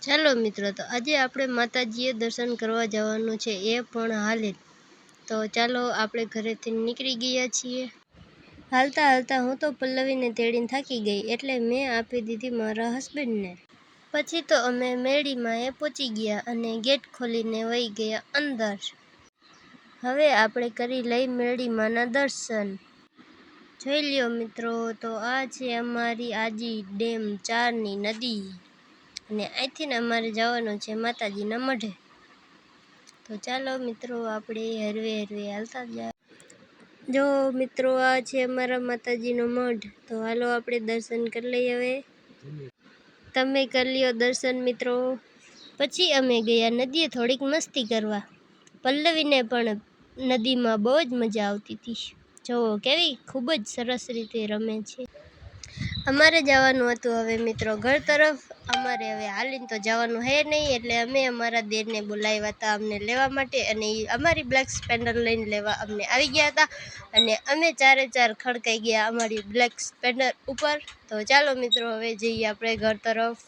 ચાલો મિત્રો, તો આજે આપણે માતાજીએ દર્શન કરવા જવાનું છે, એ પણ હાલે. તો ચાલો આપણે ઘરેથી નીકળી ગયા છીએ. હાલતા હાલતા હું તો પલ્લવીને તેડીને થાકી ગઈ, એટલે મેં આપી દીધી મારા હસબન્ડને. પછી તો અમે મેળીમાં પહોંચી ગયા અને ગેટ ખોલીને વહી ગયા અંદર. હવે આપણે કરી લઈ મેળીમાંના દર્શન. જોઈ લ્યો મિત્રો, તો આ છે અમારી આજી ડેમ 4ની નદી, અને અહીંથી ને અમારે જવાનું છે માતાજીના મઢે. તો ચાલો મિત્રો, આપણે હરવે હરવે હાલતા જાય. જો મિત્રો, આ છે અમારા માતાજીનો મઢ. તો હાલો આપણે દર્શન કરી લઈએ. હવે તમે કરી લ્યો દર્શન મિત્રો. પછી અમે ગયા નદીએ થોડીક મસ્તી કરવા. પલ્લવીને પણ નદીમાં બહુ જ મજા આવતી હતી. જો કેવી ખૂબ જ સરસ રીતે રમે છે. અમારે જવાનું હતું હવે મિત્રો ઘર તરફ. અમારે હવે હાલીને તો જવાનું હે નહીં, એટલે અમે અમારા દેરને બોલાવ્યા હતા અમને લેવા માટે, અને અમારી બ્લેક સ્પેન્ડર લઈને લેવા અમને આવી ગયા હતા. અને અમે ચારે ચાર ખડકાઈ ગયા અમારી બ્લેક સ્પેન્ડર ઉપર. તો ચાલો મિત્રો, હવે જઈએ આપણે ઘર તરફ.